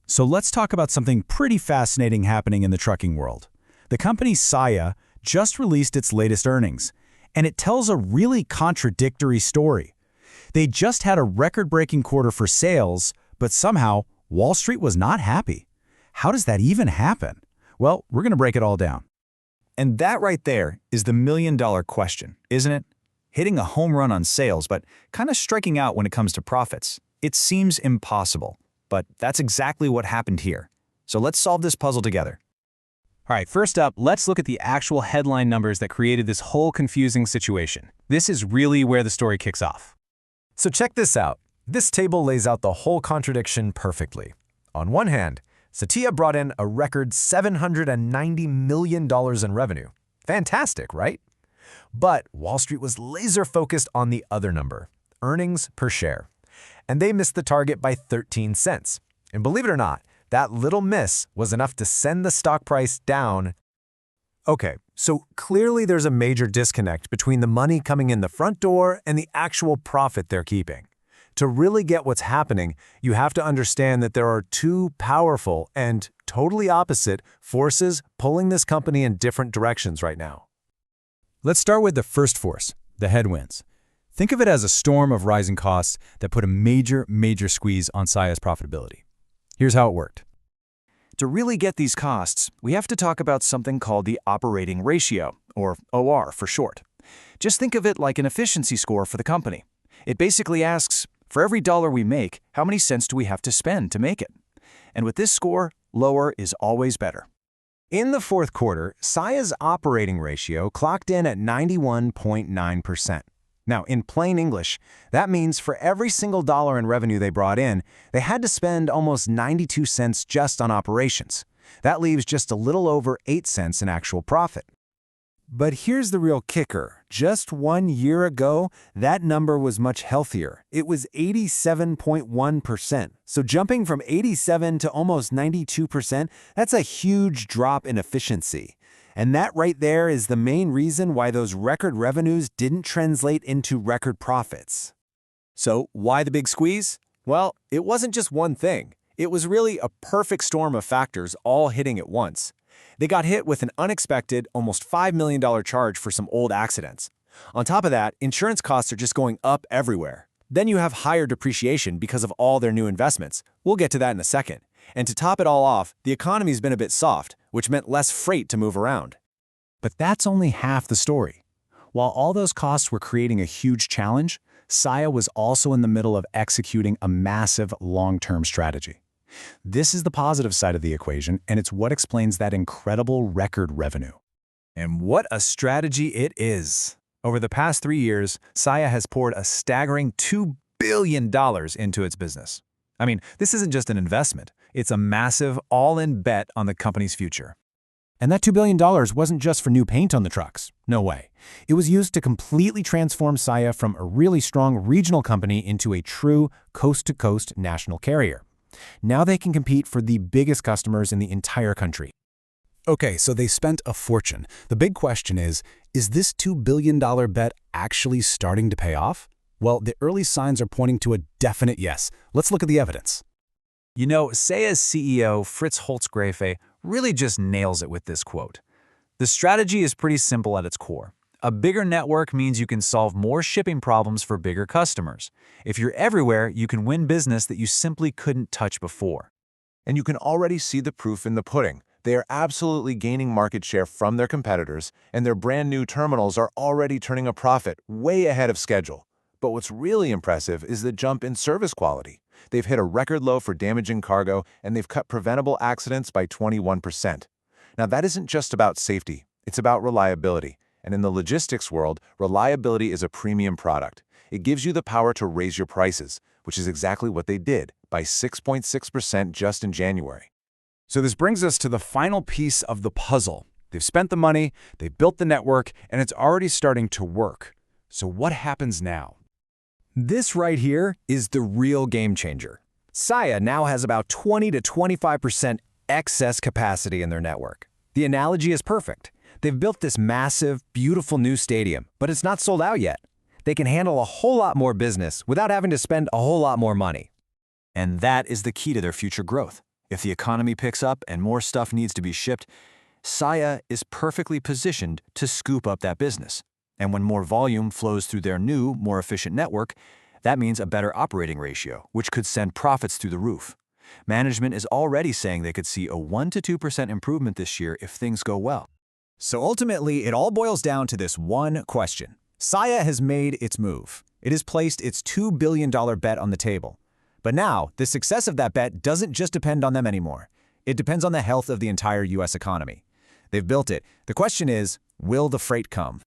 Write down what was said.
So let's talk about something pretty fascinating happening in the trucking world. The company Saia just released its latest earnings, and it tells a really contradictory story. They just had a record-breaking quarter for sales, but somehow Wall Street was not happy. How does that even happen? Well, we're going to break it all down. And that right there is the million-dollar question, isn't it? Hitting a home run on sales, but kind of striking out when it comes to profits. It seems impossible, but that's exactly what happened here. So let's solve this puzzle together. All right, first up, let's look at the actual headline numbers that created this whole confusing situation. This is really where the story kicks off. So check this out. This table lays out the whole contradiction perfectly. On one hand, Saia brought in a record $790 million in revenue. Fantastic, right? But Wall Street was laser-focused on the other number, earnings per share. And they missed the target by 13 cents. And believe it or not, that little miss was enough to send the stock price down. Okay, so clearly there's a major disconnect between the money coming in the front door and the actual profit they're keeping. To really get what's happening, you have to understand that there are two powerful and totally opposite forces pulling this company in different directions right now. Let's start with the first force, the headwinds. Think of it as a storm of rising costs that put a major squeeze on Saia's profitability. Here's how it worked. To really get these costs, we have to talk about something called the operating ratio, or OR for short. Just think of it like an efficiency score for the company. It basically asks, for every dollar we make, how many cents do we have to spend to make it? And with this score, lower is always better. In the fourth quarter, Saia's operating ratio clocked in at 91.9%. Now, in plain English, that means for every single dollar in revenue they brought in, they had to spend almost 92 cents just on operations. That leaves just a little over 8 cents in actual profit. But here's the real kicker. Just 1 year ago, that number was much healthier. It was 87.1%. So jumping from 87 to almost 92%, that's a huge drop in efficiency. And that right there is the main reason why those record revenues didn't translate into record profits. So why the big squeeze? Well, it wasn't just one thing. It was really a perfect storm of factors all hitting at once. They got hit with an unexpected, almost $5 million charge for some old accidents. On top of that, insurance costs are just going up everywhere. Then you have higher depreciation because of all their new investments. We'll get to that in a second. And to top it all off, the economy's been a bit soft, which meant less freight to move around. But that's only half the story. While all those costs were creating a huge challenge, Saia was also in the middle of executing a massive long-term strategy. This is the positive side of the equation, and it's what explains that incredible record revenue. And what a strategy it is! Over the past 3 years, Saia has poured a staggering $2 billion into its business. I mean, this isn't just an investment. It's a massive, all-in bet on the company's future. And that $2 billion wasn't just for new paint on the trucks. No way. It was used to completely transform Saia from a really strong regional company into a true coast-to-coast national carrier. Now they can compete for the biggest customers in the entire country. Okay, so they spent a fortune. The big question is this $2 billion bet actually starting to pay off? Well, the early signs are pointing to a definite yes. Let's look at the evidence. You know, Saia's CEO, Fritz Holzgrafe, really just nails it with this quote. The strategy is pretty simple at its core. A bigger network means you can solve more shipping problems for bigger customers. If you're everywhere, you can win business that you simply couldn't touch before. And you can already see the proof in the pudding. They are absolutely gaining market share from their competitors, and their brand new terminals are already turning a profit way ahead of schedule. But what's really impressive is the jump in service quality. They've hit a record low for damaging cargo, and they've cut preventable accidents by 21%. Now, that isn't just about safety. It's about reliability. And in the logistics world, reliability is a premium product. It gives you the power to raise your prices, which is exactly what they did, by 6.6% just in January. So this brings us to the final piece of the puzzle. They've spent the money, they've built the network, and it's already starting to work. So what happens now? This right here is the real game changer. Saia now has about 20 to 25% excess capacity in their network. The analogy is perfect. They've built this massive, beautiful new stadium, but it's not sold out yet. They can handle a whole lot more business without having to spend a whole lot more money. And that is the key to their future growth. If the economy picks up and more stuff needs to be shipped, Saia is perfectly positioned to scoop up that business. And when more volume flows through their new, more efficient network, that means a better operating ratio, which could send profits through the roof. Management is already saying they could see a 1 to 2% improvement this year if things go well. So ultimately, it all boils down to this one question. Saia has made its move. It has placed its $2 billion bet on the table. But now, the success of that bet doesn't just depend on them anymore. It depends on the health of the entire U.S. economy. They've built it. The question is, will the freight come?